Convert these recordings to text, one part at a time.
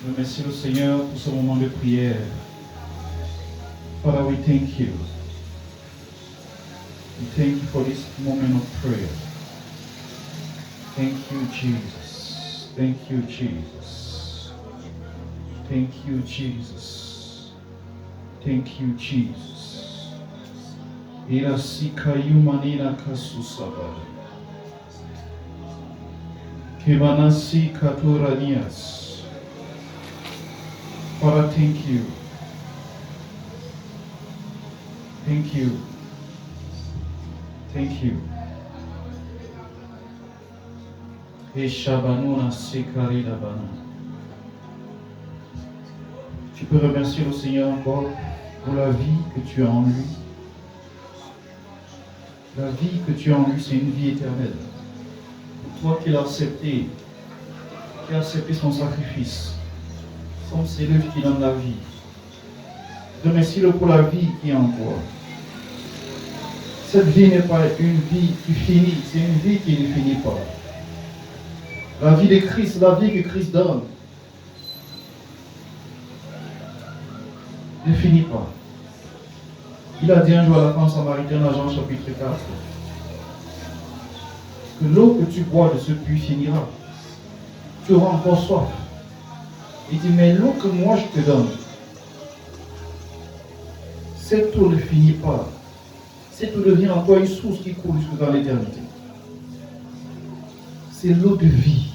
Remercie le Seigneur pour ce moment de prière. Father, we thank you. We thank you for this moment of prayer. Thank you, Jesus. Thank you, Jesus. Thank you, Jesus. Thank you, Jesus. Ira sikayu manina kasusaba. Kebanasi katuranias. Father, thank you. Thank you. Thank you. Et Shabanuna Sekarida Bana. Tu peux remercier le Seigneur encore pour la vie que tu as en lui. La vie que tu as en lui, c'est une vie éternelle. Toi qui l'as accepté, qui as accepté son sacrifice, c'est lui qui donne la vie. Remercie-le pour la vie qui est en toi. Cette vie n'est pas une vie qui finit, c'est une vie qui ne finit pas. La vie de Christ, la vie que Christ donne, ne finit pas. Il a dit un jour à la femme samaritaine à Jean chapitre 4 que l'eau que tu bois de ce puits finira. Tu auras encore soif. Il dit, mais l'eau que moi je te donne, cette eau ne finit pas. Cette eau devient encore une source qui coule jusque dans l'éternité. C'est l'eau de vie.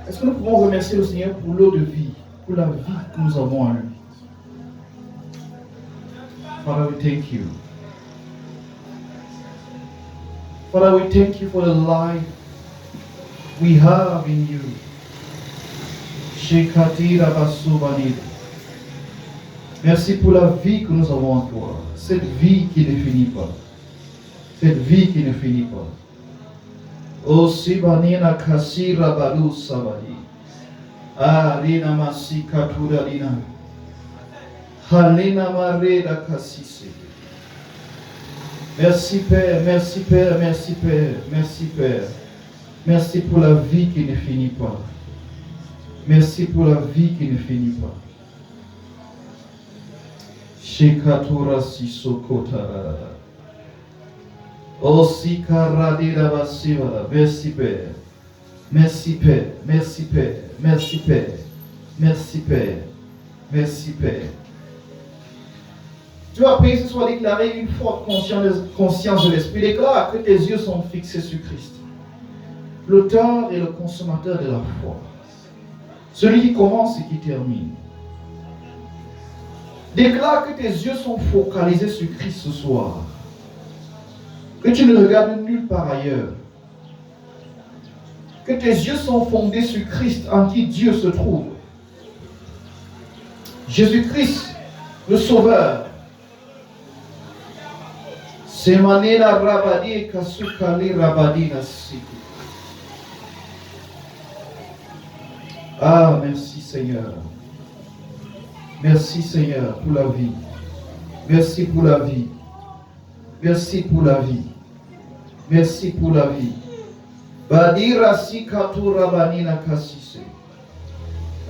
Est-ce que nous pouvons remercier le Seigneur pour l'eau de vie, pour la vie que nous avons en lui? Father, we thank you. Father, we thank you for the life we have in you. Shekatira Basubanida. Merci pour la vie que nous avons en toi. Cette vie qui ne finit pas. Cette vie qui ne finit pas. O Sibanina Kasira Balu Sabadi. Ah, Rina Masikatura Lina. Halina Mareda Kasise. Merci Père, merci Père, merci Père, merci Père. Merci pour la vie qui ne finit pas. Merci pour la vie qui ne finit pas. Shekatura Sisokotara. Osikaradira Basivara. Merci Père. Merci Père. Merci Père. Merci Père. Merci Père. Merci Père. Tu vas prier ce soir, déclarer une forte conscience de l'esprit. Déclare que tes yeux sont fixés sur Christ, l'auteur et le consommateur de la foi. Celui qui commence et qui termine. Déclare que tes yeux sont focalisés sur Christ ce soir. Que tu ne regardes nulle part ailleurs. Que tes yeux sont fondés sur Christ en qui Dieu se trouve. Jésus-Christ, le Sauveur. Semanela Rabadi Kasukali Rabadi Nasi. Ah, merci Seigneur. Merci Seigneur pour la vie. Merci pour la vie. Merci pour la vie. Merci pour la vie. Badira Sikatura Banina Kasise.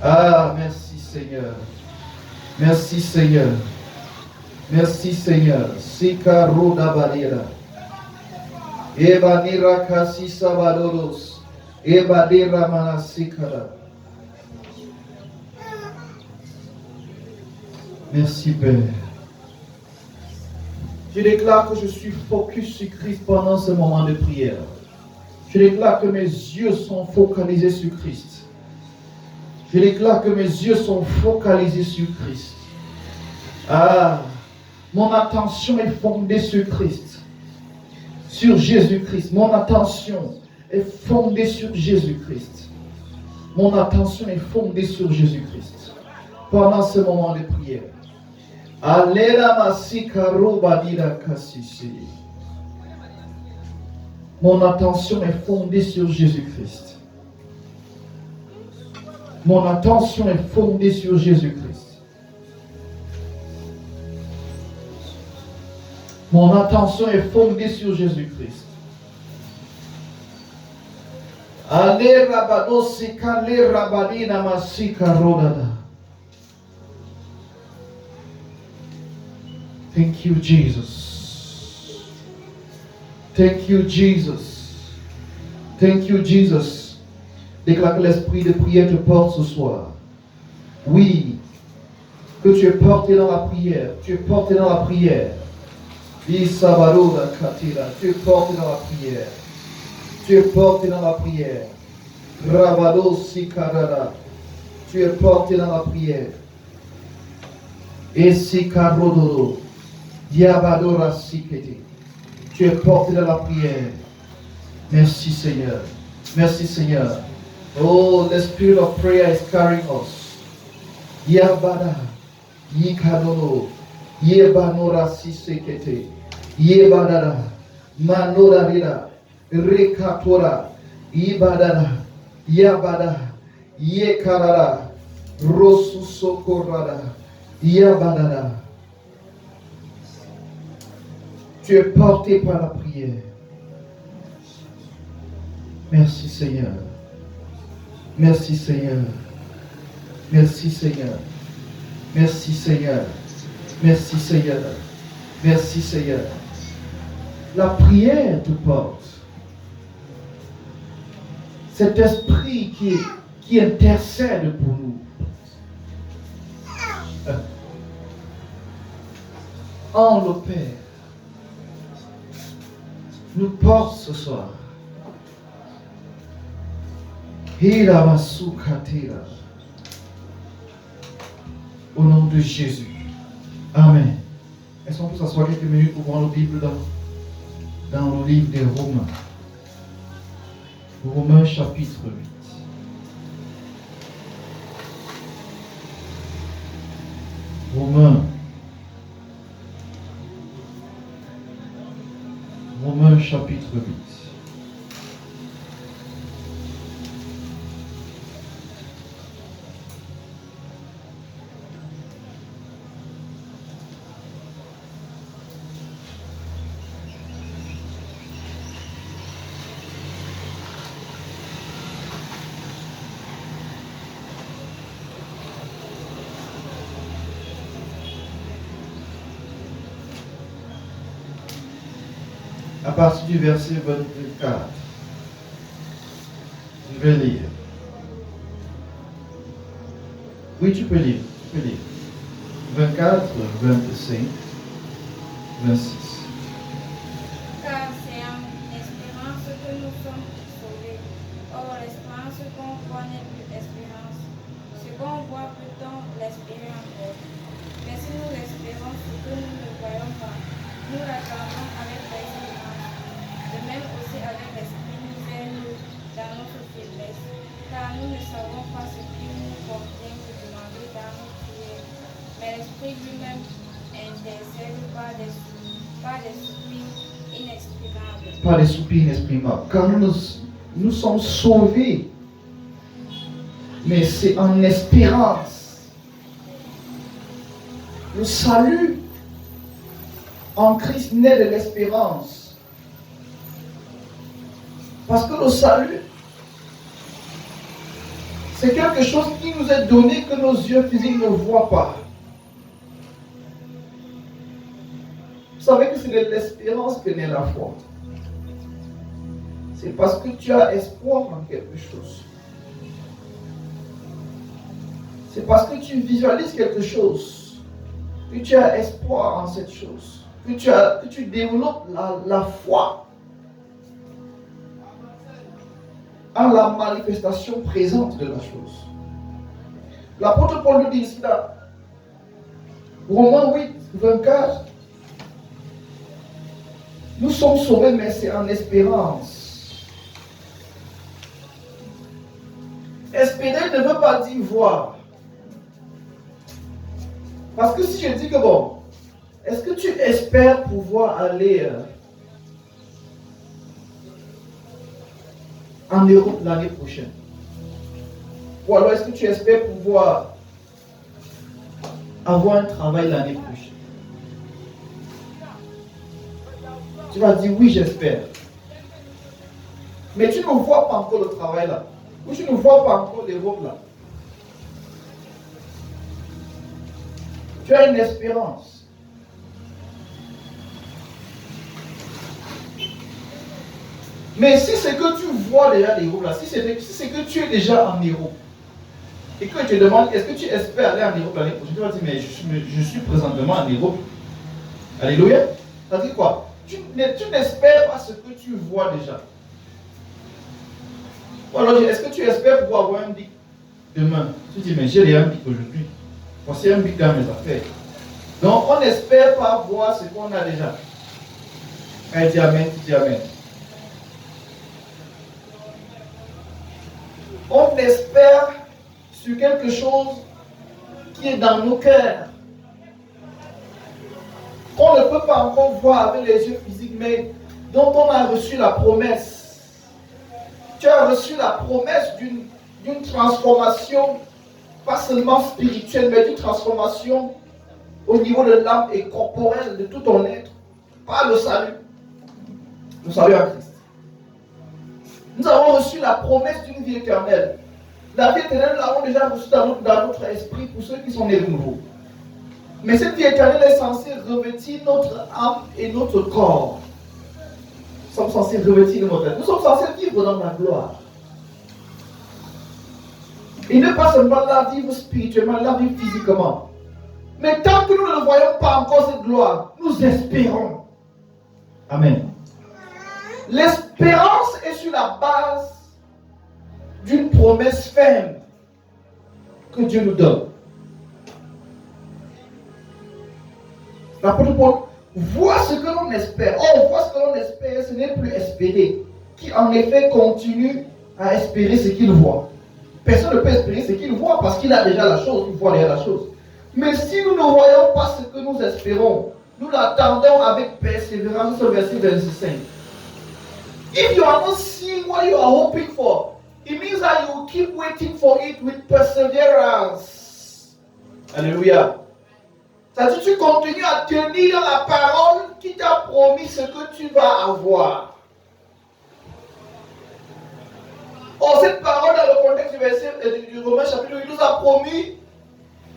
Ah, merci Seigneur. Merci Seigneur. Merci Seigneur. Sikaruda Badira. Ebanira Kasisa Badoros. Ebadira Manasikara. Merci Père. Je déclare que je suis focus sur Christ pendant ce moment de prière. Je déclare que mes yeux sont focalisés sur Christ. Je déclare que mes yeux sont focalisés sur Christ. Ah, mon attention est fondée sur Christ. Sur Jésus-Christ. Mon attention est fondée sur Jésus-Christ. Mon attention est fondée sur Jésus-Christ. Pendant ce moment de prière. Alera Masikaru Badira Kasisi. Mon attention est fondée sur Jésus-Christ. Mon attention est fondée sur Jésus-Christ. Mon attention est fondée sur Jésus-Christ. Ale rabadosi kale rabadina masika rodada. Thank you, Jesus. Thank you, Jesus. Thank you, Jesus. Déclare que l'esprit de prière te porte ce soir. Oui, que tu es porté dans la prière. Tu es porté dans la prière. Isabaroda katira. Tu es porté dans la prière. Tu es porté dans la prière. Rabado sikarada. Tu es porté dans la prière. Esikarododo. Diabadora sikete. Tu es porté dans la prière. Merci Seigneur. Merci Seigneur. Oh, the spirit of prayer is carrying us. Yabada. Yikadono. Yebanora sisekete. Yebadada. Manora rida. Rekatora. Ibadada. Yabada. Yekarada. Rosusokorada. Yabadada. Tu es porté par la prière. Merci Seigneur. Merci Seigneur. Merci Seigneur. Merci Seigneur. Merci Seigneur. Merci Seigneur. La prière te porte. Cet esprit qui intercède pour nous. En le Père nous porte ce soir. Au nom de Jésus. Amen. Est-ce qu'on peut s'asseoir quelques minutes pour voir la Bible dans le livre des Romains? Romains chapitre 8. Romains chapitre 8. À partir du verset 24, je vais lire. Oui, tu peux lire. 24, 25, 26. Car c'est en espérance que nous sommes sauvés. Or, l'espérance qu'on voit n'est plus espérance. Ce qu'on voit peut-on l'espérer encore. Mais si nous espérons ce que nous ne voyons pas, nous l'attendons avec persévérance. De même aussi avec l'esprit, nous aide-nous dans notre faiblesse. Car nous ne savons pas ce qui nous convient de demander dans nos prières. Mais l'esprit lui-même intercède par des soupirs inexprimables. Par des soupirs inexprimables. Car nous sommes sauvés. Mais c'est en espérance. Le salut en Christ naît de l'espérance. Parce que le salut, c'est quelque chose qui nous est donné que nos yeux physiques ne voient pas. Vous savez que c'est de l'espérance que naît la foi. C'est parce que tu as espoir en quelque chose. C'est parce que tu visualises quelque chose que tu as espoir en cette chose. Que tu développes la foi en la manifestation présente de la chose. L'apôtre Paul nous dit ici là, Romains 8, 24, nous sommes sauvés, mais c'est en espérance. Espérer ne veut pas dire voir. Parce que si je dis que bon, est-ce que tu espères pouvoir aller en Europe l'année prochaine? Ou alors est-ce que tu espères pouvoir avoir un travail l'année prochaine? Tu vas dire oui, j'espère. Mais tu ne vois pas encore le travail là. Ou tu ne vois pas encore les robes là. Tu as une espérance. Mais si c'est que tu vois déjà les robes là, si c'est que tu es déjà en Europe, et que je te demande, est-ce que tu espères aller en Europe l'année prochaine? Tu vas dire, mais je suis présentement en Europe. Alléluia. Ça dit quoi? Tu n'espères pas ce que tu vois déjà. Ou alors, est-ce que tu espères pouvoir avoir un bic demain? Tu dis, mais j'ai un bic aujourd'hui. Voici un bic dans mes affaires. Donc, on n'espère pas voir ce qu'on a déjà. Elle dit amen, tu dis amen. On espère sur quelque chose qui est dans nos cœurs. Qu'on ne peut pas encore voir avec les yeux physiques, mais dont on a reçu la promesse. Tu as reçu la promesse d'une transformation, pas seulement spirituelle, mais d'une transformation au niveau de l'âme et corporelle de tout ton être, par le salut. Le salut en Christ. Nous avons reçu la promesse d'une vie éternelle. La vie éternelle, nous l'avons déjà reçue dans notre esprit pour ceux qui sont nés de nouveau. Mais cette vie éternelle est censée revêtir notre âme et notre corps. Nous sommes censés revêtir notre âme. Nous sommes censés vivre dans la gloire. Et ne pas seulement la vivre spirituellement, la vivre physiquement. Mais tant que nous ne voyons pas encore cette gloire, nous espérons. Amen. L'espérance est sur la base d'une promesse ferme que Dieu nous donne. L'apôtre Paul voit ce que l'on espère. On voit ce que l'on espère, ce n'est plus espérer. Qui en effet continue à espérer ce qu'il voit. Personne ne peut espérer ce qu'il voit parce qu'il a déjà la chose, il voit déjà la chose. Mais si nous ne voyons pas ce que nous espérons, nous l'attendons avec persévérance, au verset 25. If you are not seeing what you are hoping for, it means that you keep waiting for it with perseverance. Alléluia. C'est-à-dire que tu continues à tenir dans la parole qui t'a promis ce que tu vas avoir. Or, cette parole dans le contexte du verset du Romain chapitre 8 nous a promis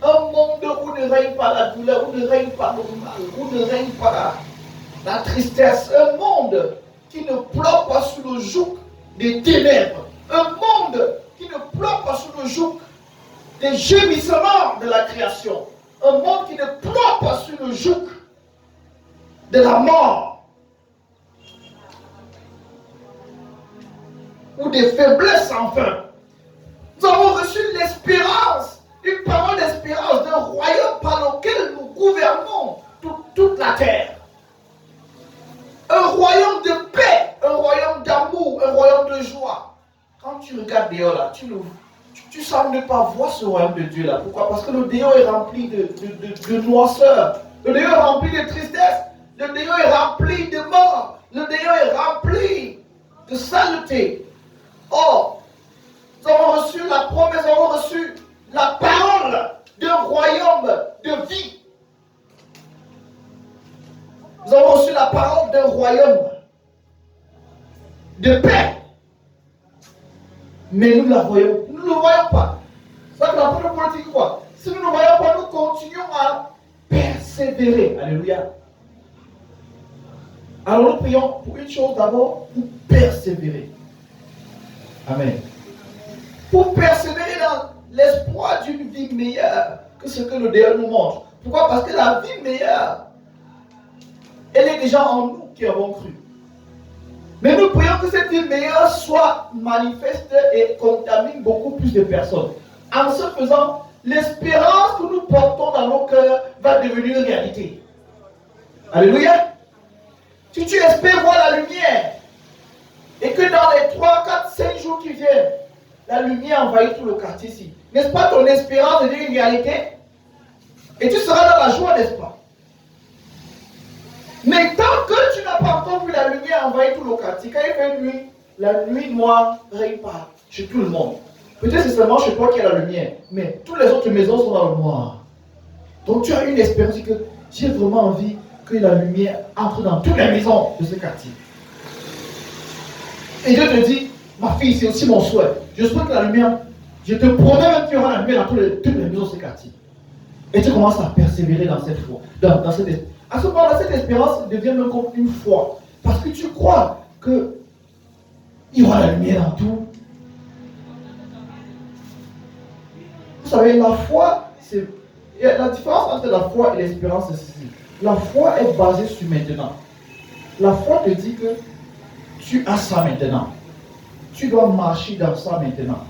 un monde où ne règne pas la douleur, où ne règne pas le mal, où ne règne pas la tristesse. Un monde qui ne pleure pas sous le joug des ténèbres. Un monde qui ne pleure pas sous le joug des gémissements de la création. Un monde qui ne pleure pas sous le joug de la mort. Ou des faiblesses enfin. Nous avons reçu l'espérance, une parole d'espérance d'un royaume par lequel nous gouvernons toute la terre. Un royaume de paix, un royaume d'amour, un royaume de joie. Quand tu regardes dehors là, tu sembles ne pas voir ce royaume de Dieu là. Pourquoi? Parce que le dehors est rempli de noirceur. Le dehors est rempli de tristesse. Le dehors est rempli de mort. Le dehors est rempli de saleté. Or, nous avons reçu la promesse, nous avons reçu la parole d'un royaume de vie. Nous avons reçu la parole d'un royaume de paix. Mais nous la voyons, nous ne le voyons pas. Ça que l'apôtre Paul dit quoi? Si nous ne voyons pas, nous continuons à persévérer. Alléluia. Alors nous prions pour une chose d'abord, pour persévérer. Amen. Pour persévérer dans l'espoir d'une vie meilleure que ce que le dehors nous montre. Pourquoi? Parce que la vie meilleure, elle est déjà en nous qui avons cru. Mais nous prions que cette vie meilleure soit manifeste et contamine beaucoup plus de personnes. En ce faisant, l'espérance que nous portons dans nos cœurs va devenir une réalité. Alléluia. Si tu espères voir la lumière, et que dans les 3, 4, 5 jours qui viennent, la lumière envahit tout le quartier ici, n'est-ce pas ton espérance devient une réalité? Et tu seras dans la joie, n'est-ce pas? Mais tant que tu n'as pas encore vu la lumière envahir tout le quartier, quand il fait nuit, la nuit noire ne règne pas chez tout le monde. Peut-être c'est seulement chez toi qu'il y a la lumière, mais toutes les autres maisons sont dans le noir. Donc tu as une espérance que j'ai vraiment envie que la lumière entre dans toutes les maisons de ce quartier. Et Dieu te dit, Ma fille, c'est aussi mon souhait. Je souhaite que la lumière, je te promets même qu'il y aura la lumière dans toutes les maisons de ce quartier. Et tu commences à persévérer dans cette foi. Dans cette espérance. À ce moment-là, cette espérance devient même comme une foi. Parce que tu crois qu'il y aura la lumière dans tout. Vous savez, la foi, c'est. La différence entre la foi et l'espérance, c'est ceci. La foi est basée sur maintenant. La foi te dit que tu as ça maintenant. Tu dois marcher dans ça maintenant.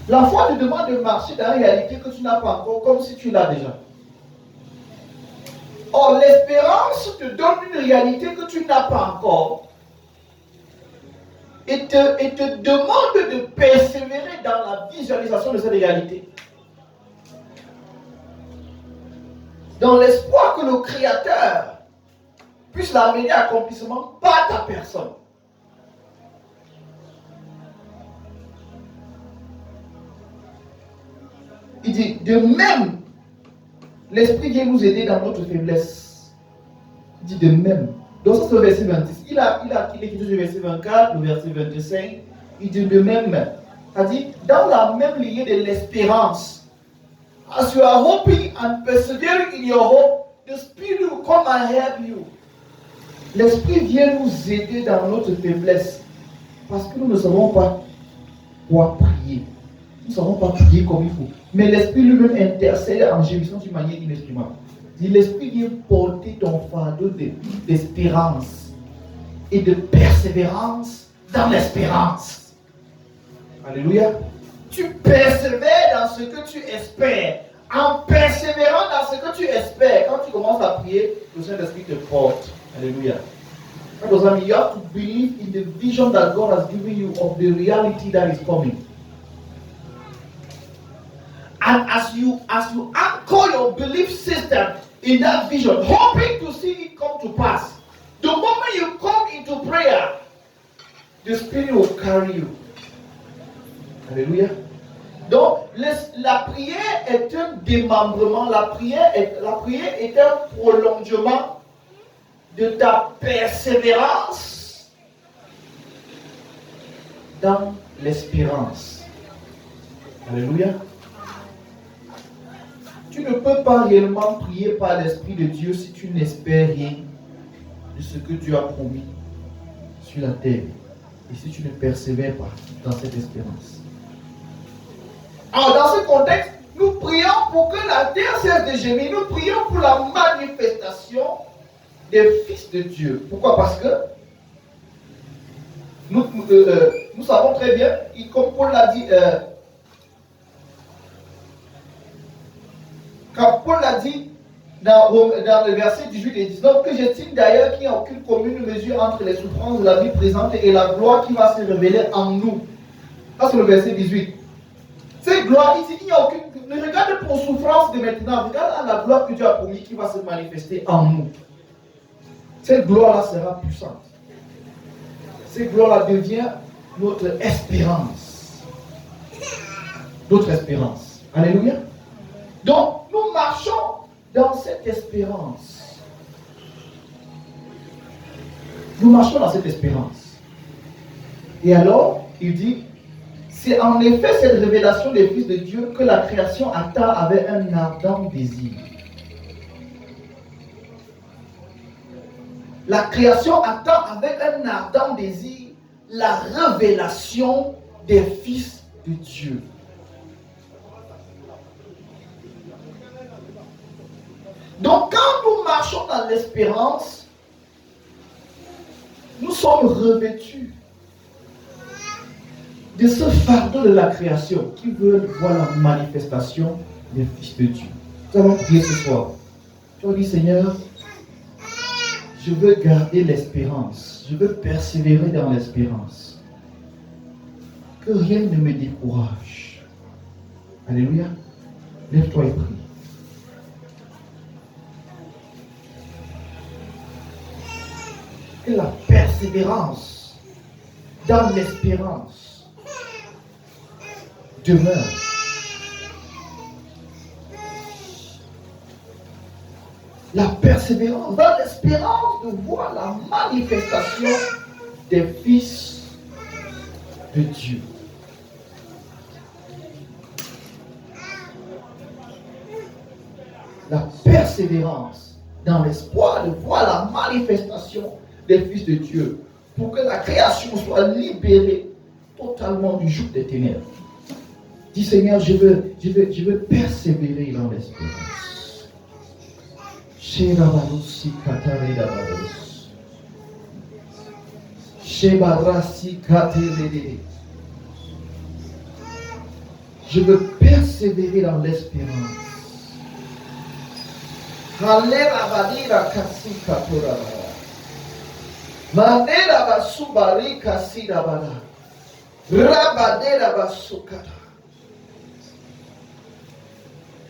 La foi te demande de marcher dans une réalité que tu n'as pas encore, comme si tu l'as déjà. Or, l'espérance te donne une réalité que tu n'as pas encore et te demande de persévérer dans la visualisation de cette réalité. Dans l'espoir que le Créateur puisse l'amener à l'accomplissement par ta personne. Il dit, de même, l'Esprit vient nous aider dans notre faiblesse. Il dit de même. Donc ça c'est le verset 26. Il a écrit le verset 24, le verset 25. Il dit de même. C'est-à-dire, dans la même lignée de l'espérance. As you are hoping and persevering in your hope, the Spirit will come and help you. L'Esprit vient nous aider dans notre faiblesse. Parce que nous ne savons pas quoi prier. Nous ne savons pas prier comme il faut. Mais l'Esprit lui-même intercède en gémissant d'une manière inexprimable. L'Esprit vient porter ton fardeau d'espérance et de persévérance dans l'espérance. Alléluia. Tu persévères dans ce que tu espères. En persévérant dans ce que tu espères, quand tu commences à prier, le Saint-Esprit te porte. Alléluia. You have to believe in the vision that God has given you of the reality that is coming. And as you anchor your belief system in that vision, hoping to see it come to pass, the moment you come into prayer, the Spirit will carry you. Alléluia. Donc, la prière est un démembrement, la prière est un prolongement de ta persévérance dans l'espérance. Alléluia. Tu ne peux pas réellement prier par l'Esprit de Dieu si tu n'espères rien de ce que Dieu a promis sur la terre et si tu ne persévères pas dans cette espérance. Alors, dans ce contexte, nous prions pour que la terre cesse de gémir. Nous prions pour la manifestation des fils de Dieu. Pourquoi? Parce que nous savons très bien, comme Paul l'a dit, quand Paul l'a dit dans le verset 18 et 19, que j'estime d'ailleurs qu'il n'y a aucune commune mesure entre les souffrances de la vie présente et la gloire qui va se révéler en nous. Ça c'est le verset 18. Cette gloire ici, il n'y a aucune. Ne regarde pas aux souffrances de maintenant, regarde à la gloire que Dieu a promis qui va se manifester en nous. Cette gloire-là sera puissante. Cette gloire-là devient notre espérance. Notre espérance. Alléluia. Donc, nous marchons dans cette espérance. Nous marchons dans cette espérance. Et alors, il dit, c'est en effet cette révélation des fils de Dieu que la création attend avec un ardent désir. La création attend avec un ardent désir la révélation des fils de Dieu. Donc quand nous marchons dans l'espérance, nous sommes revêtus de ce fardeau de la création qui veut voir la manifestation des fils de Dieu. Nous allons prier ce soir. Tu vas dire, Seigneur, je veux garder l'espérance. Je veux persévérer dans l'espérance. Que rien ne me décourage. Alléluia. Lève-toi et prie. Que la persévérance dans l'espérance demeure. La persévérance dans l'espérance de voir la manifestation des fils de Dieu. La persévérance dans l'espoir de voir la manifestation des fils de Dieu pour que la création soit libérée totalement du joug des ténèbres. Dis Seigneur, je veux persévérer dans l'espérance. Je veux persévérer dans l'espérance.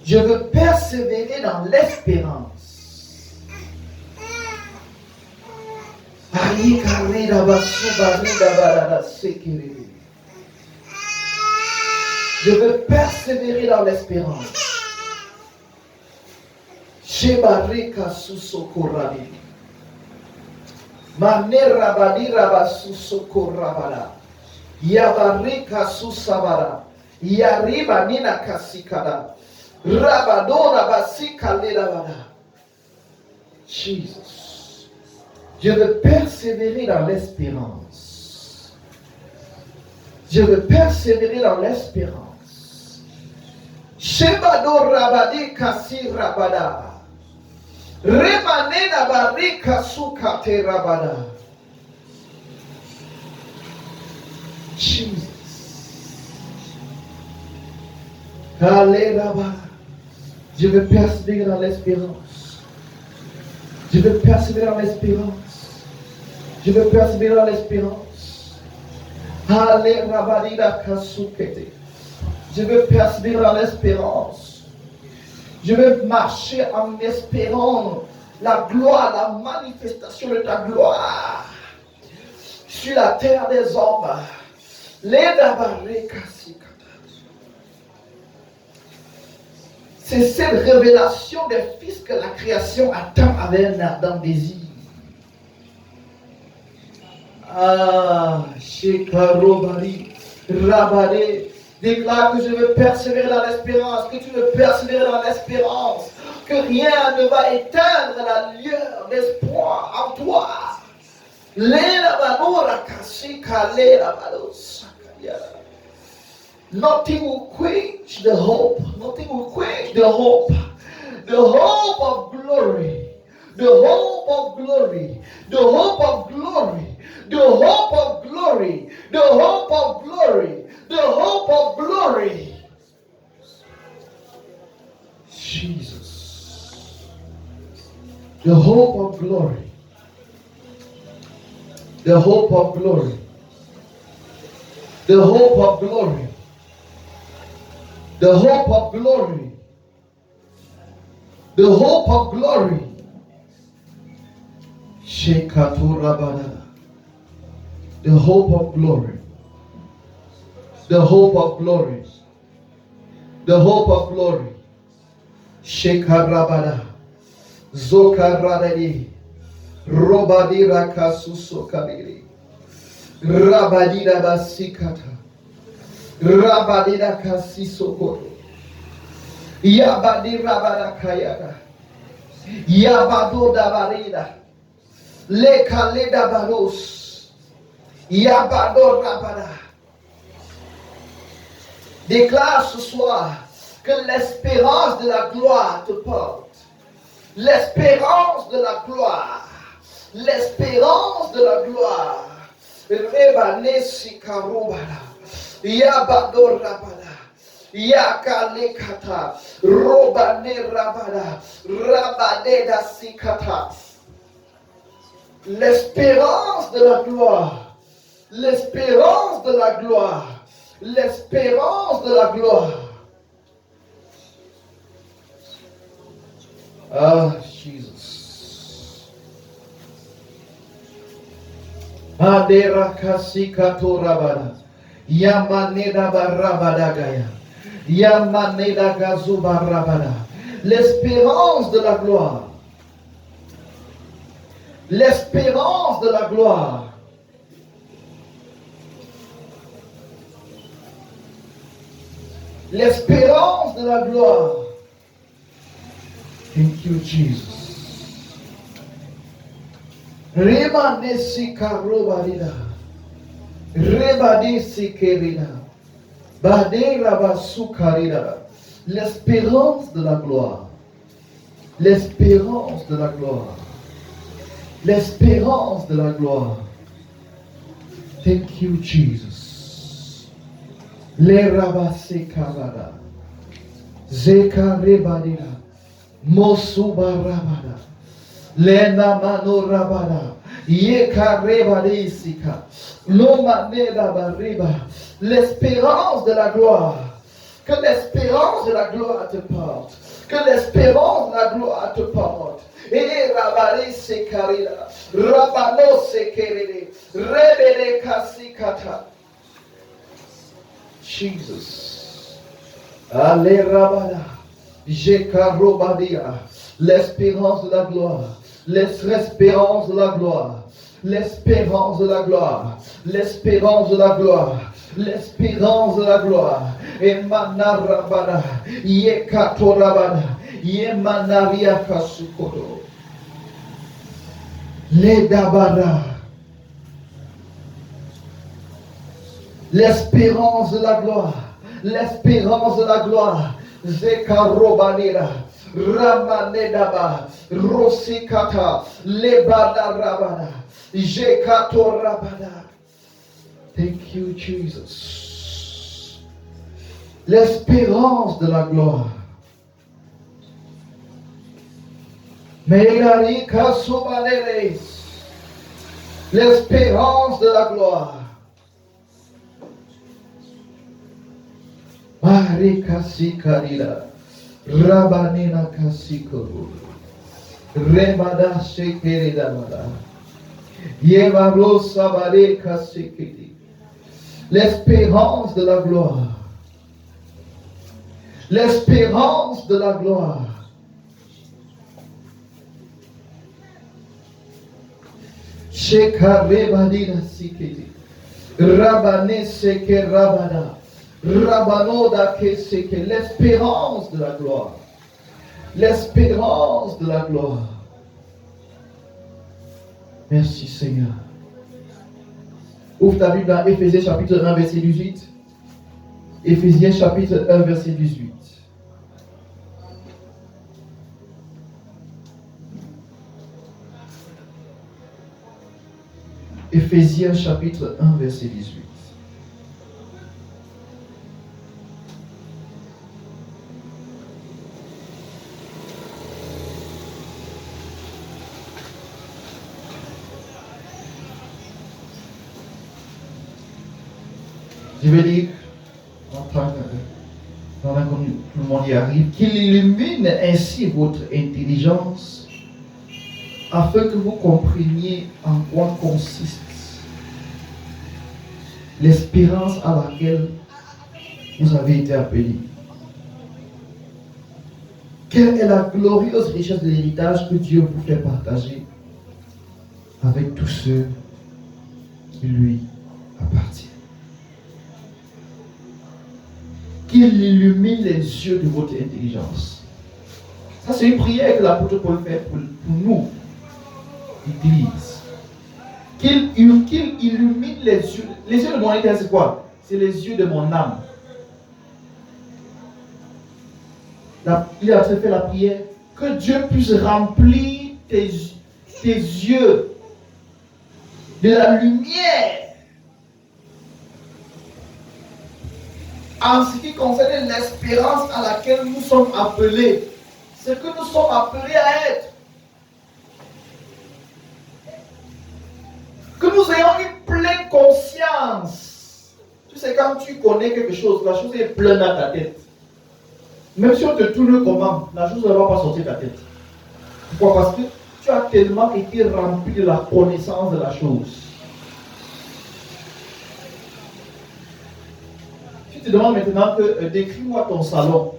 Je veux persévérer dans l'espérance. Je veux persévérer dans l'espérance. Shebarika susokorabili. Manerabadi rabasusokorabala. Yabarika susabara. Yariba nina kasikada. Rabado rabasikalelabada. Jesus. Je veux persévérer dans l'espérance. Je veux persévérer dans l'espérance. Shebado rabadi kasi rabada. Remanena barika sukate rabada. Jesus. Alléluia. Je veux persévérer dans l'espérance. Je veux persévérer dans l'espérance. Je veux persévérer dans l'espérance. Alléluia. Je veux persévérer dans l'espérance. Je veux marcher en espérant la gloire, la manifestation de ta gloire sur la terre des hommes. C'est cette révélation des fils que la création attend avec un ardent désir. Ah, Shekarobari, Rabare. Déclare que je veux persévérer dans l'espérance, que tu veux persévérer dans l'espérance, que rien ne va éteindre la lueur d'espoir en toi. Nothing will quench the hope. Nothing will quench the hope. The hope of glory. The hope of glory. The hope of glory. The hope of glory. The hope of glory. The hope of glory. Jesus. The hope of glory. The hope of glory. The hope of glory. The hope of glory. The hope of glory. Shekaturabada. The hope of glory. The hope of glory. The hope of glory. Shekarabada. Zokaradadi. Robadira kasusokabiri. Rabadira basikata. Rabadira kasisokoto. Yabadira barakayada. Yabado dabarida. Lekaleda baros. Yabado rabada. Déclare ce soir que l'espérance de la gloire te porte. L'espérance de la gloire. L'espérance de la gloire. Rebanesi karubala. Yabado rabada. Yakalekata. Robane rabada. Rabadeda sikata. L'espérance de la gloire. L'espérance de la gloire. L'espérance de la gloire. Ah, Jesus. Adera kasikato rabada. Yamaneda barabadagaya. Yamaneda gazuba rabada. L'espérance de la gloire. L'espérance de la gloire. L'espérance de la gloire. Thank you, Jesus. Remane sikarobadida. Rebade sikerida. Bade rabasukarida. L'espérance de la gloire. L'espérance de la gloire. L'espérance de la gloire. Thank you, Jesus. Le rabase karada. Zeka rebadida. Mosuba rabada. Le namano rabada. Yeka rebade sika. Lomaneda bariba. L'espérance de la gloire. Que l'espérance de la gloire te porte. Que l'espérance de la gloire te porte. Et rabade sekarida. Rabano sekerede. Rebede kasikata. Jesus. Ale rabada. Jekarobadia. L'espérance de la gloire. L'espérance de la gloire. L'espérance de la gloire. L'espérance de la gloire. L'espérance de la gloire. Emanarabada. Yekatorabada. Yemanaria kasukoto. Ledabada. L'espérance de la gloire. L'espérance de la gloire. Zekarobanira. Ramanedaba. Rosikata. Lebada rabada. Jekatorabada. Thank you, Jesus. L'espérance de la gloire. Melarika sobaneres. L'espérance de la gloire. Marika sikarila. Rabanina kasikoro. Remada sekerida mada. Yevaro sabare kasikiri. L'espérance de la gloire. L'espérance de la gloire. Shekarebadina sikiri. Rabane seke rabada. Rabanoda keseke. L'espérance de la gloire. L'espérance de la gloire. Merci Seigneur. Ouvre ta Bible dans Éphésiens chapitre 1 verset 18. Éphésiens chapitre 1 verset 18. Éphésiens chapitre 1 verset 18. Je vais dire, pendant que tout le monde y arrive, qu'il illumine ainsi votre intelligence afin que vous compreniez en quoi consiste l'espérance à laquelle vous avez été appelés. Quelle est la glorieuse richesse de l'héritage que Dieu vous fait partager avec tous ceux qui lui appartiennent. Qu'il illumine les yeux de votre intelligence. Ça, c'est une prière que l'apôtre Paul fait pour nous, l'Église. Qu'il illumine les yeux. Les yeux de mon intérieur, c'est quoi? C'est les yeux de mon âme. Il a fait la prière. Que Dieu puisse remplir tes yeux de la lumière. En ce qui concerne l'espérance à laquelle nous sommes appelés, ce que nous sommes appelés à être. Que nous ayons une pleine conscience. Tu sais, quand tu connais quelque chose, la chose est pleine dans ta tête. Même si on te tourne comment, la chose ne va pas sortir de ta tête. Pourquoi? Parce que tu as tellement été rempli de la connaissance de la chose. Je te demande maintenant que décris-moi ton salon.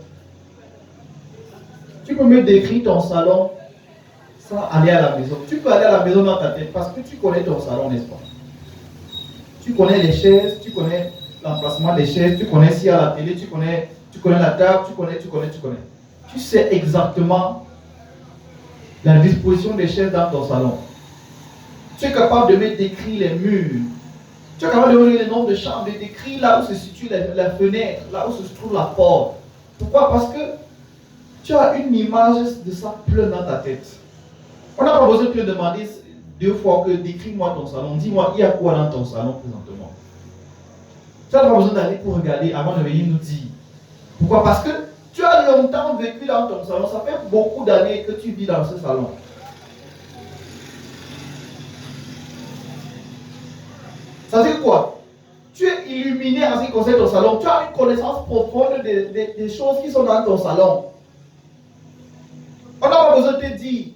Tu peux me décrire ton salon sans aller à la maison. Tu peux aller à la maison dans ta tête parce que tu connais ton salon, n'est-ce pas? Tu connais les chaises, tu connais l'emplacement des chaises, tu connais s'il y a la télé, tu Tu connais la table, tu connais. Tu sais exactement la disposition des chaises dans ton salon. Tu es capable de me décrire les murs. Tu es capable de me donner le nombre de chambres, de décrire là où se situe la fenêtre, là où se trouve la porte. Pourquoi? Parce que tu as une image de ça plein dans ta tête. On n'a pas besoin de te demander 2 fois que décris-moi ton salon. Dis-moi, il y a quoi dans ton salon présentement? Tu n'as pas besoin d'aller pour regarder avant de venir nous dire. Pourquoi? Parce que tu as longtemps vécu dans ton salon. Ça fait beaucoup d'années que tu vis dans ce salon. Ça veut dire quoi? Tu es illuminé en ce qui concerne ton salon. Tu as une connaissance profonde des choses qui sont dans ton salon. On n'a pas besoin de te dire.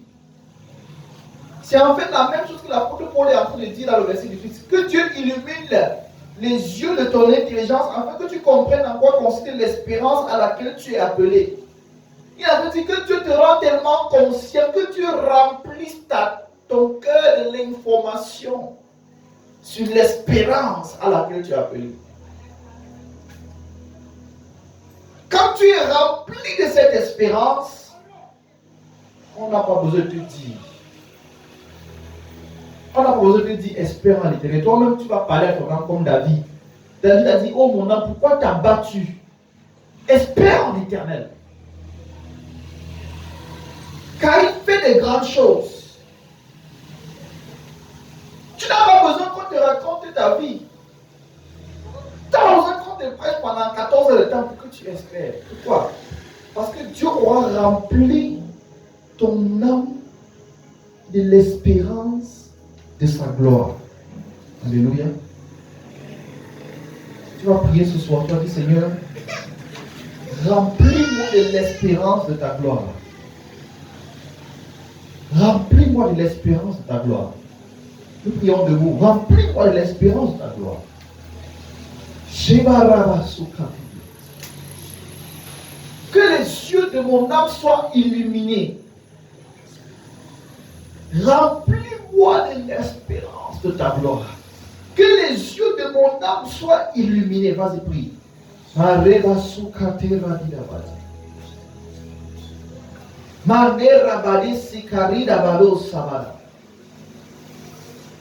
C'est en fait la même chose que l'apôtre Paul est en train de dire dans le verset 18. Que Dieu illumine les yeux de ton intelligence afin que tu comprennes en quoi consiste l'espérance à laquelle tu es appelé. Il a dit que Dieu te rend tellement conscient que tu remplisses ton cœur de l'information sur l'espérance à laquelle tu es appelé. Quand tu es rempli de cette espérance, on n'a pas besoin de te dire. On n'a pas besoin de te dire espère en l'éternel. Toi-même, tu vas parler à ton âme comme David. David a dit, oh mon âme, pourquoi t'as battu? Espère en l'éternel. Car il fait des grandes choses. Tu n'as pas besoin qu'on te raconte ta vie. Tu n'as pas besoin qu'on te prêche pendant 14 heures de temps pour que tu espères. Pourquoi? Parce que Dieu aura rempli ton âme de l'espérance de sa gloire. Alléluia. Tu vas prier ce soir. Tu vas dire, Seigneur, remplis-moi de l'espérance de ta gloire. Remplis-moi de l'espérance de ta gloire. Nous prions debout. Remplis-moi de l'espérance de ta gloire. Que les yeux de mon âme soient illuminés. Remplis-moi de l'espérance de ta gloire. Que les yeux de mon âme soient illuminés. Vas-y, prie.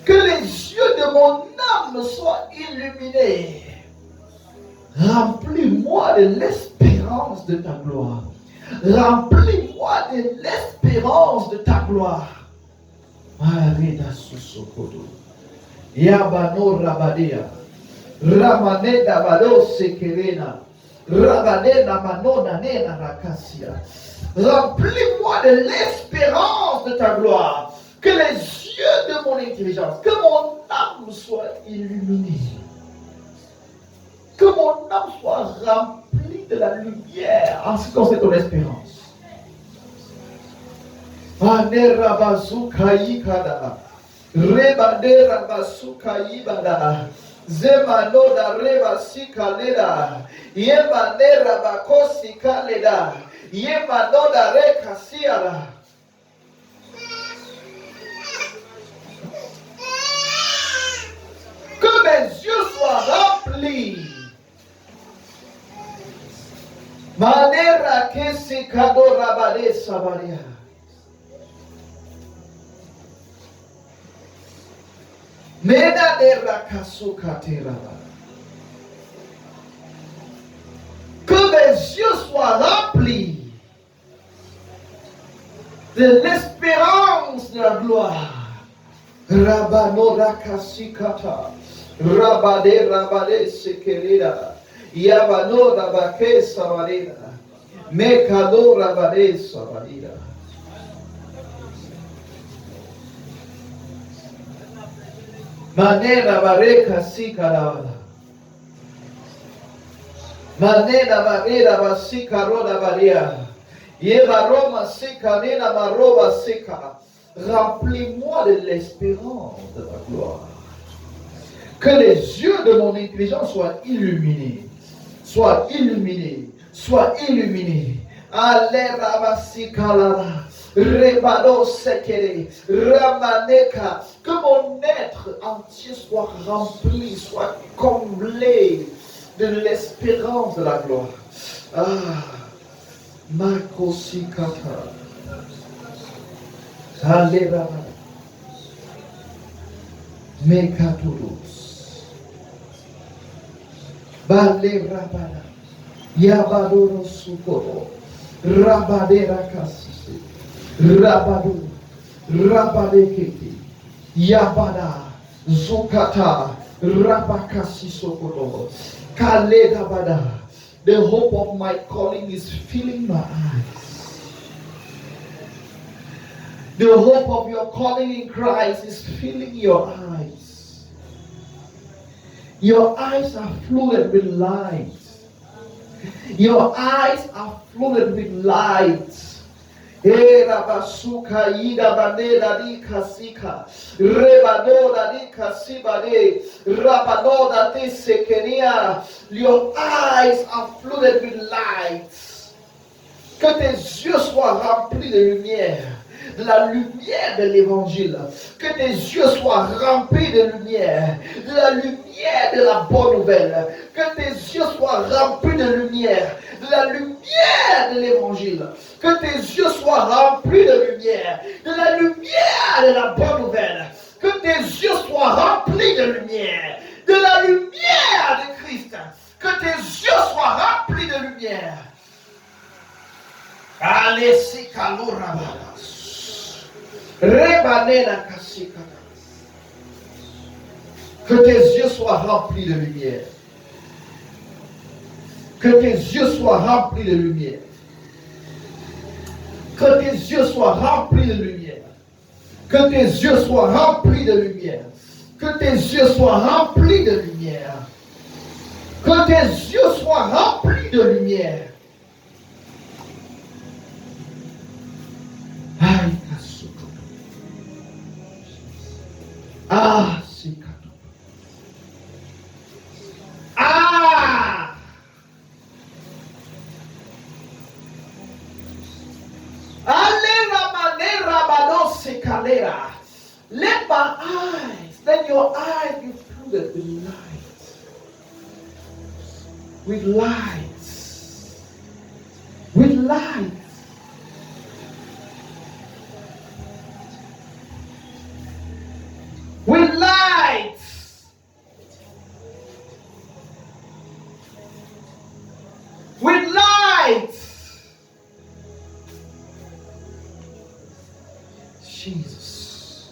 Que les yeux de mon âme soient illuminés. Remplis-moi de l'espérance de ta gloire. Remplis-moi de l'espérance de ta gloire. Arida susokodo. Yabano rabadea. Ramane dabado sekerena. Rabadena manona nena rakasia. Remplis-moi de l'espérance de ta gloire. Que les yeux de mon intelligence, que mon âme soit illuminée. Que mon âme soit remplie de la lumière en ce qui concerne ton espérance. Anera bazukai kada. Rebadera basukai bada. Zemano da reba sikaleda. Yemanera bakosi kaleda. Yemano da rekasiara. Que mes yeux soient remplis. Manera que se cadorabade sabaria. Mena de rakasukatera. Que mes yeux soient remplis de l'espérance de la gloire. Rabano rakasikata. Rabade sekerida. Yabano rabake savarida. Mekado rabade savarida. Manera bareka sikarada. Manera barera basikaroda baria. Yebaroma sikanena maroba sika. Remplis-moi de l'espérance de ta gloire. Que les yeux de mon intelligence soient illuminés. Soient illuminés. Soient illuminés. Alera basikalala. Rebado sekere. Ramaneka. Que mon être entier soit rempli, soit comblé de l'espérance de la gloire. Ah, Makosikata. Alera. Mekatudos. Balerabada. Yabadoro sukoro. Rabadera kasisi. Rabadu. Rabadeketi. Yabada. Zukata. Rabakasi sokoro. Kaledabada. The hope of my calling is filling my eyes. The hope of your calling in Christ is filling your eyes. Your eyes are flooded with light. Your eyes are flooded with light. Rabasuka ida baneda di kasika. Rebanoda di kasibade. Rabanoda di sekenia. Your eyes are flooded with light. Que tes yeux soient remplis de lumière. De la lumière de l'évangile. Que tes yeux soient remplis de lumière. De la lumière de la bonne nouvelle. Que tes yeux soient remplis de lumière. De la lumière de l'évangile. Que tes yeux soient remplis de lumière. De la lumière de la bonne nouvelle. Que tes yeux soient remplis de lumière. De la lumière de Christ. Que tes yeux soient remplis de lumière. Allez, si kalurabadas. Rebanena kasikata. Que tes yeux soient remplis de lumière. Que tes yeux soient remplis de lumière. Que tes yeux soient remplis de lumière. Que tes yeux soient remplis de lumière. Que tes yeux soient remplis de lumière. Que tes yeux soient remplis de lumière. Aïe, kasuko. Ah, sikato. Ah! Alera manera badose kalera. Let my eyes, let your eyes be flooded with light. With light. With light. With light. With light. Jesus.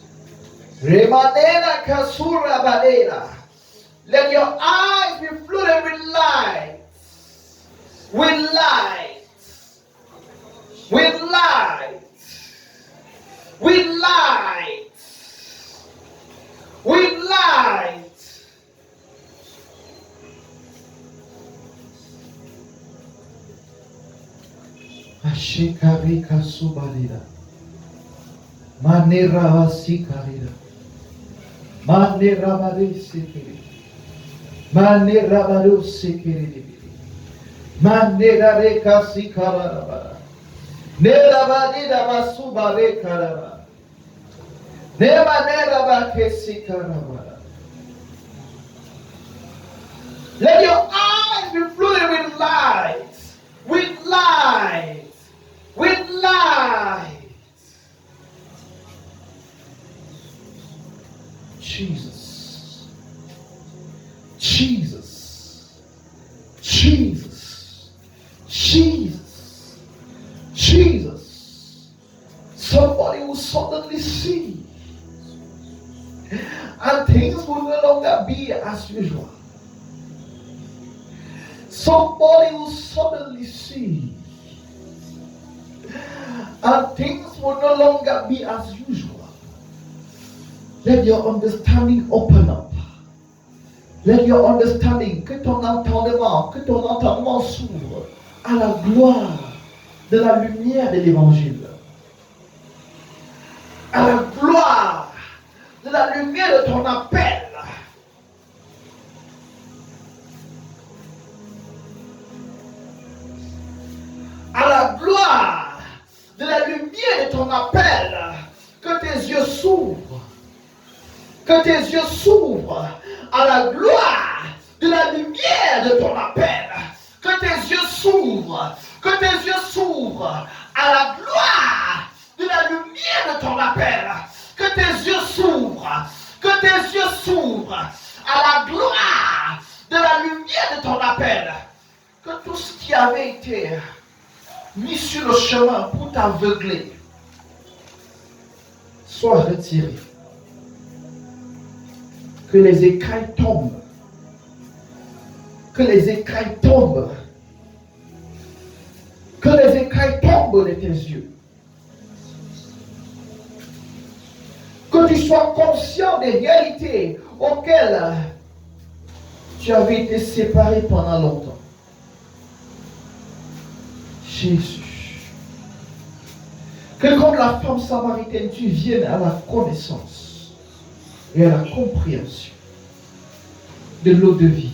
Remanena kasura badena. Let your eyes be flooded with light. With light. With light. With light. With light. Ashikarika subalida. Manera vasikarida. Manera varisikiri. Manera varusikiri. Manera reka sikarabara. Nera vadida vasubare karabara. Let your eyes be flooded with light. With light. With light. Jesus. Jesus. Jesus. Jesus. Jesus. Somebody will suddenly see. And things will no longer be as usual. Somebody will suddenly see. And things will no longer be as usual. Let your understanding open up. Let your understanding, que ton entendement s'ouvre à la gloire de la lumière de l'évangile. À la gloire de la lumière de ton appel. À la gloire de la lumière de ton appel. Que tes yeux s'ouvrent. Que tes yeux s'ouvrent à la gloire de la lumière de ton appel. Que Que tes yeux s'ouvrent. Que tes yeux s'ouvrent à la gloire de la lumière de ton appel. Que tes yeux s'ouvrent. Que tes yeux s'ouvrent à la gloire de la lumière de ton appel. Que tout ce qui avait été mis sur le chemin pour t'aveugler soit retiré. Que les écailles tombent. Que les écailles tombent. Que les écailles tombent de tes yeux. Que tu sois conscient des réalités auxquelles tu avais été séparé pendant longtemps. Jésus. Que comme la femme samaritaine, tu viennes à la connaissance et à la compréhension de l'eau de vie.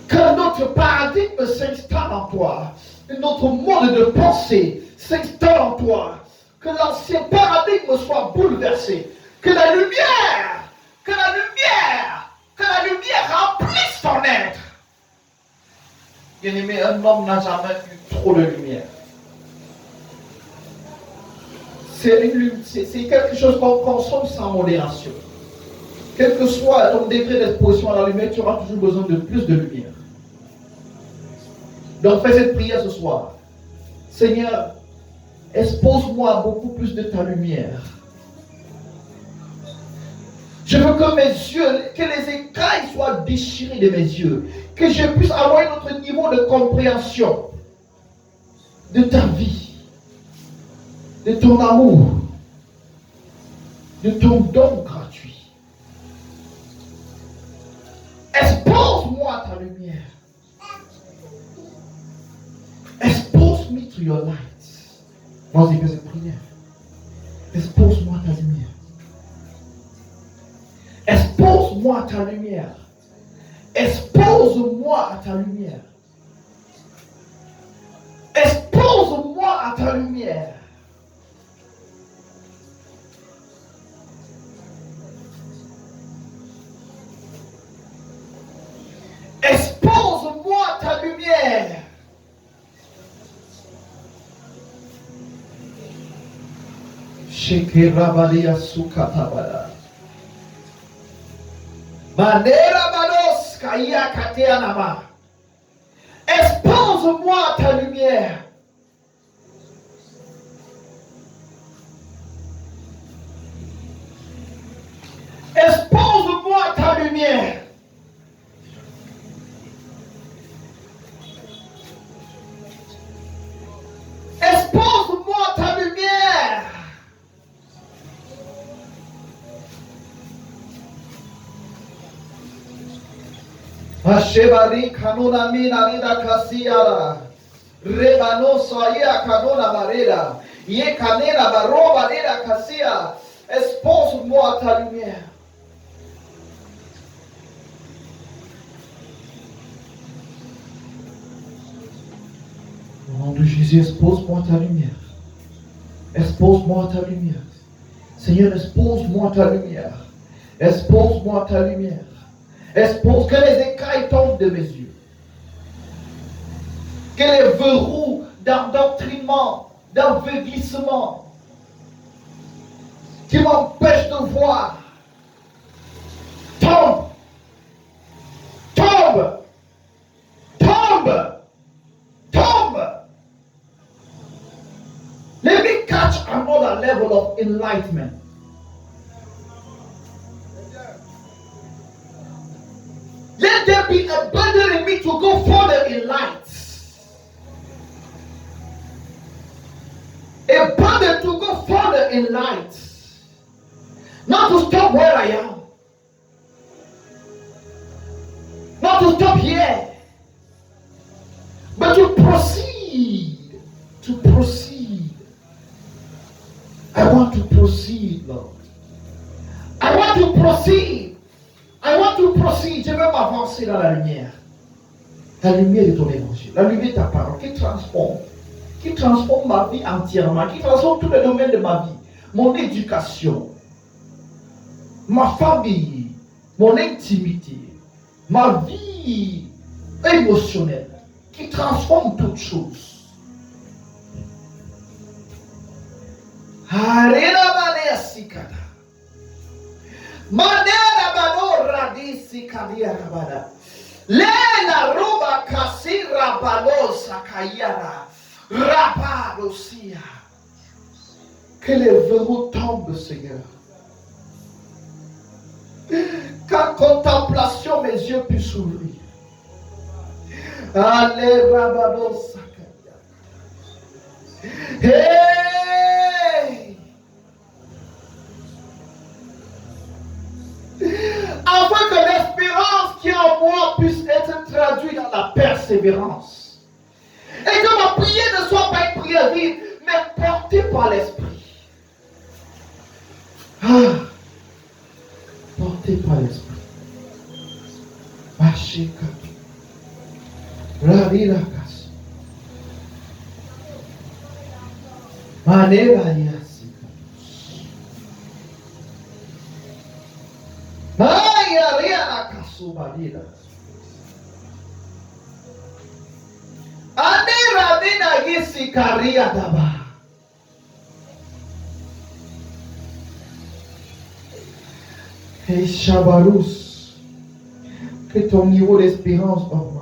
Que notre paradigme s'installe en toi. Que notre mode de pensée s'installe en toi. Que l'ancien paradigme soit bouleversé. Que la lumière remplisse ton être. Bien-aimé, un homme n'a jamais eu trop de lumière. C'est quelque chose qu'on consomme sans modération. Quel que soit ton degré d'exposition à la lumière, tu auras toujours besoin de plus de lumière. Donc fais cette prière ce soir. Seigneur, expose-moi à beaucoup plus de ta lumière. Je veux que mes yeux, que les écailles soient déchirées de mes yeux. Que je puisse avoir un autre niveau de compréhension de ta vie, de ton amour, de ton don gratuit. Expose-moi ta lumière. Expose me to your light. Vas-y, fais cette prière. Expose-moi ta lumière. Expose-moi à ta lumière. Expose-moi à ta lumière. Expose-moi à ta lumière. Expose-moi à ta lumière. Shekerabalia sukatabala. Manera balos kaya kateanama. Expose-moi à ta lumière. Expose-moi à ta lumière. Expose-moi à ta lumière. Ashebari kanuna mina rida kasiara. Rebano soya kanuna mareda. Ye kanena baroba rida kasia. Expose-moi à ta lumière. Au nom de Jésus, expose-moi à ta lumière. Expose-moi à ta lumière. Seigneur, expose-moi à ta lumière. Expose-moi à ta lumière. Expose que les écailles tombent de mes yeux. Que les verrous d'endoctrinement, d'aveuglissement qui m'empêchent de voir tombent. Tombe. Tombe. Tombe. Let me catch another level of enlightenment. Let there be a burden in me to go further in light. A burden to go further in light. Not to stop where I am. Not to stop here. But to proceed. To proceed. I want to proceed, Lord. I want to proceed. I want to proceed. Je veux m'avancer dans la lumière. La lumière de ton évangile. La lumière de ta parole qui transforme ma vie entièrement, qui transforme tous les domaines de ma vie. Mon éducation, ma famille, mon intimité, ma vie émotionnelle, qui transforme toutes choses. Harira manea sikada. Manera bano radisi kadia rabada. Lena roba kasira bano sakayara. Rabadosia. Que les verrous tombent, Seigneur. Qu'en contemplation, mes yeux puissent s'ouvrir. Allez, Rabado Sakaya. Hey! Afin que l'espérance qui est en moi puisse être traduite dans la persévérance. Et que ma prière ne soit pas une prière vide, mais portée par l'esprit. Portée par l'esprit. Bashika. Ravirakas. Manera yasika. Maya riana kasubadira. Anira mina yisi karia daba. Et Chabarous, que ton niveau d'espérance augmente.